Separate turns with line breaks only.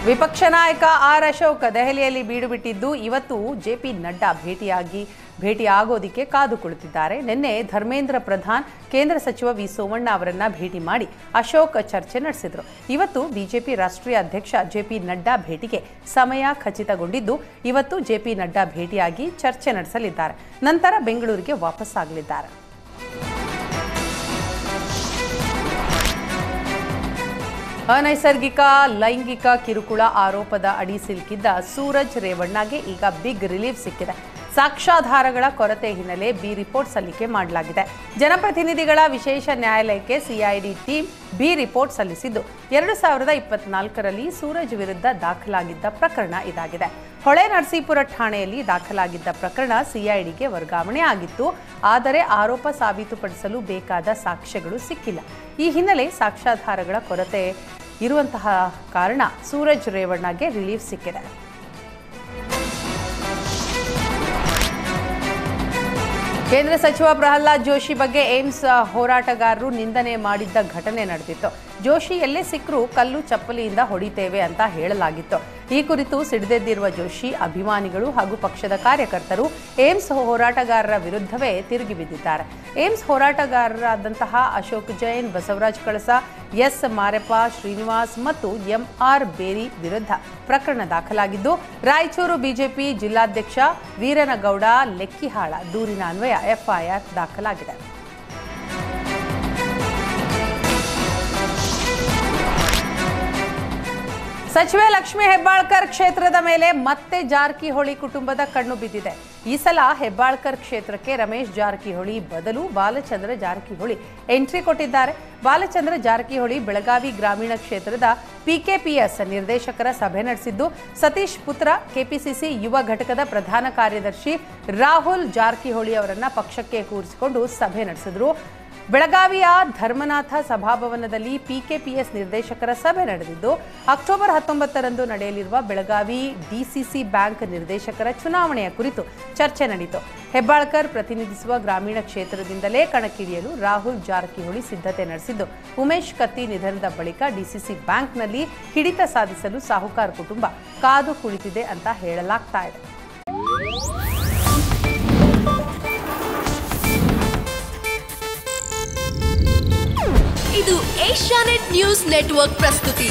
ವಿಪಕ್ಷ ನಾಯಕ ಆರ್ ಅಶೋಕ್ ದೆಹಲಿಯಲ್ಲಿ ಬೀಡು ಬಿಟ್ಟಿದ್ದು ಇವತ್ತು ಜೆಪಿ ನಡ್ಡಾ ಭೇಟಿಯಾಗೋದಕ್ಕೆ ಕಾದು ಕುಳಿತಿದ್ದಾರೆ. ನಿನ್ನೆ ಧರ್ಮೇಂದ್ರ ಪ್ರಧಾನ್, ಕೇಂದ್ರ ಸಚಿವ ವಿ ಸೋಮಣ್ಣ ಅವರನ್ನ ಭೇಟಿ ಮಾಡಿ ಅಶೋಕ್ ಚರ್ಚೆ ನಡೆಸಿದರು. ಇವತ್ತು ಬಿಜೆಪಿ ರಾಷ್ಟ್ರೀಯ ಅಧ್ಯಕ್ಷ ಜೆಪಿ ನಡ್ಡಾ ಭೇಟಿಗೆ ಸಮಯ ಖಚಿತಗೊಂಡಿದ್ದು ಇವತ್ತು ಜೆಪಿ ನಡ್ಡಾ ಭೇಟಿಯಾಗಿ ಚರ್ಚೆ ನಡೆಸಲಿದ್ದಾರೆ. ನಂತರ ಬೆಂಗಳೂರಿಗೆ ವಾಪಸ್ಸಾಗಲಿದ್ದಾರೆ. ಅನೈಸರ್ಗಿಕ ಲೈಂಗಿಕ ಕಿರುಕುಳ ಆರೋಪದ ಅಡಿ ಸಿಲುಕಿದ್ದ ಸೂರಜ್ ರೇವಣ್ಣಗೆ ಈಗ ಬಿಗ್ ರಿಲೀಫ್ ಸಿಕ್ಕಿದೆ. ಸಾಕ್ಷ್ಯಾಧಾರಗಳ ಕೊರತೆ ಹಿನ್ನೆಲೆ ಬಿ ರಿಪೋರ್ಟ್ ಸಲ್ಲಿಕೆ ಮಾಡಲಾಗಿದೆ. ಜನಪ್ರತಿನಿಧಿಗಳ ವಿಶೇಷ ನ್ಯಾಯಾಲಯಕ್ಕೆ ಸಿಐಡಿ ಟೀಮ್ ಬಿ ರಿಪೋರ್ಟ್ ಸಲ್ಲಿಸಿದ್ದು 2024ರಲ್ಲಿ ಸೂರಜ್ ವಿರುದ್ಧ ದಾಖಲಾಗಿದ್ದ ಪ್ರಕರಣ ಇದಾಗಿದೆ. ಹೊಳೆ ನರಸೀಪುರ ಠಾಣೆಯಲ್ಲಿ ದಾಖಲಾಗಿದ್ದ ಪ್ರಕರಣ ಸಿಐಡಿಗೆ ವರ್ಗಾವಣೆ ಆಗಿತ್ತು. ಆದರೆ ಆರೋಪ ಸಾಬೀತುಪಡಿಸಲು ಬೇಕಾದ ಸಾಕ್ಷ್ಯಗಳು ಸಿಕ್ಕಿಲ್ಲ. ಈ ಹಿನ್ನೆಲೆ ಸಾಕ್ಷ್ಯಾಧಾರಗಳ ಕೊರತೆ ಇರುವಂತಹ ಕಾರಣ ಸೂರಜ್ ರೇವಣ್ಣಗೆ ರಿಲೀಫ್ ಸಿಕ್ಕಿದೆ. ಕೇಂದ್ರ ಸಚಿವ ಪ್ರಹ್ಲಾದ್ ಜೋಶಿ ಬಗ್ಗೆ ಏಮ್ಸ್ ಹೋರಾಟಗಾರರು ನಿಂದನೆ ಮಾಡಿದ್ದ ಘಟನೆ ನಡೆದಿತ್ತು. ಜೋಶಿ ಎಲ್ಲೇ ಸಿಕ್ಕರೂ ಕಲ್ಲು ಚಪ್ಪಲಿಯಿಂದ ಹೊಡಿತೇವೆ ಅಂತ ಹೇಳಲಾಗಿತ್ತು. ಈ ಕುರಿತು ಸಿಡಿದೆದ್ದಿರುವ ಜೋಶಿ ಅಭಿಮಾನಿಗಳು ಹಾಗೂ ಪಕ್ಷದ ಕಾರ್ಯಕರ್ತರು ಏಮ್ಸ್ ಹೋರಾಟಗಾರರ ವಿರುದ್ಧವೇ ತಿರುಗಿ ಬಿದ್ದಿದ್ದಾರೆ. ಏಮ್ಸ್ ಹೋರಾಟಗಾರರಾದಂತಹ ಅಶೋಕ್ ಜೈನ್, ಬಸವರಾಜ್ ಕಳಸ, ಎಸ್ ಮಾರೆಪ್ಪ, ಶ್ರೀನಿವಾಸ್ ಮತ್ತು ಎಂಆರ್ ಬೇರಿ ವಿರುದ್ಧ ಪ್ರಕರಣ ದಾಖಲಾಗಿದ್ದು ರಾಯಚೂರು ಬಿಜೆಪಿ ಜಿಲ್ಲಾಧ್ಯಕ್ಷ ವೀರನಗೌಡ ಲೆಕ್ಕಿಹಾಳ ದೂರಿನ ಅನ್ವಯ ಎಫ್ಐಆರ್ ದಾಖಲಾಗಿದೆ. ಸಚಿವೆ ಲಕ್ಷ್ಮೀ ಹೆಬ್ಬಾಳ್ಕರ್ ಕ್ಷೇತ್ರದ ಮೇಲೆ ಮತ್ತೆ ಜಾರಕಿಹೊಳಿ ಕುಟುಂಬದ ಕಣ್ಣು ಬಿದ್ದಿದೆ. ಈ ಸಲ ಹೆಬ್ಬಾಳ್ಕರ್ ಕ್ಷೇತ್ರಕ್ಕೆ ರಮೇಶ್ ಜಾರಕಿಹೊಳಿ ಬದಲು ಬಾಲಚಂದ್ರ ಜಾರಕಿಹೊಳಿ ಎಂಟ್ರಿ ಕೊಟ್ಟಿದ್ದಾರೆ. ಬಾಲಚಂದ್ರ ಜಾರಕಿಹೊಳಿ ಬೆಳಗಾವಿ ಗ್ರಾಮೀಣ ಕ್ಷೇತ್ರದ ಪಿಕೆಪಿಎಸ್ ನಿರ್ದೇಶಕರ ಸಭೆ ನಡೆಸಿದ್ದು, ಸತೀಶ್ ಪುತ್ರ ಕೆಪಿಸಿಸಿ ಯುವ ಘಟಕದ ಪ್ರಧಾನ ಕಾರ್ಯದರ್ಶಿ ರಾಹುಲ್ ಜಾರಕಿಹೊಳಿ ಅವರನ್ನ ಪಕ್ಷಕ್ಕೆ ಕೂರಿಸಿಕೊಂಡು ಸಭೆ ನಡೆಸಿದ್ರು. ಬೆಳಗಾವಿಯ ಧರ್ಮನಾಥ ಸಭಾಭವನದಲ್ಲಿ ಪಿಕೆಪಿಎಸ್ ನಿರ್ದೇಶಕರ ಸಭೆ ನಡೆದಿದ್ದು, ಅಕ್ಟೋಬರ್ 19ರಂದು ನಡೆಯಲಿರುವ ಬೆಳಗಾವಿ ಡಿಸಿಸಿ ಬ್ಯಾಂಕ್ ನಿರ್ದೇಶಕರ ಚುನಾವಣೆಯ ಕುರಿತು ಚರ್ಚೆ ನಡೆಯಿತು. ಹೆಬ್ಬಾಳ್ಕರ್ ಪ್ರತಿನಿಧಿಸುವ ಗ್ರಾಮೀಣ ಕ್ಷೇತ್ರದಿಂದಲೇ ಕಣಕ್ಕಿಳಿಯಲು ರಾಹುಲ್ ಜಾರಕಿಹೊಳಿ ಸಿದ್ಧತೆ ನಡೆಸಿದ್ದು, ಉಮೇಶ್ ಕತ್ತಿ ನಿಧನದ ಬಳಿಕ ಡಿಸಿಸಿ ಬ್ಯಾಂಕ್ನಲ್ಲಿ ಹಿಡಿತ ಸಾಧಿಸಲು ಸಾಹುಕಾರ್ ಕುಟುಂಬ ಕಾದು ಕುಳಿತಿದೆ ಅಂತ ಹೇಳಲಾಗ್ತಾ ಇದೆ.
ಇದು ಏಷ್ಯಾನೆಟ್ ನ್ಯೂಸ್ ನೆಟ್ವರ್ಕ್ ಪ್ರಸ್ತುತಿ.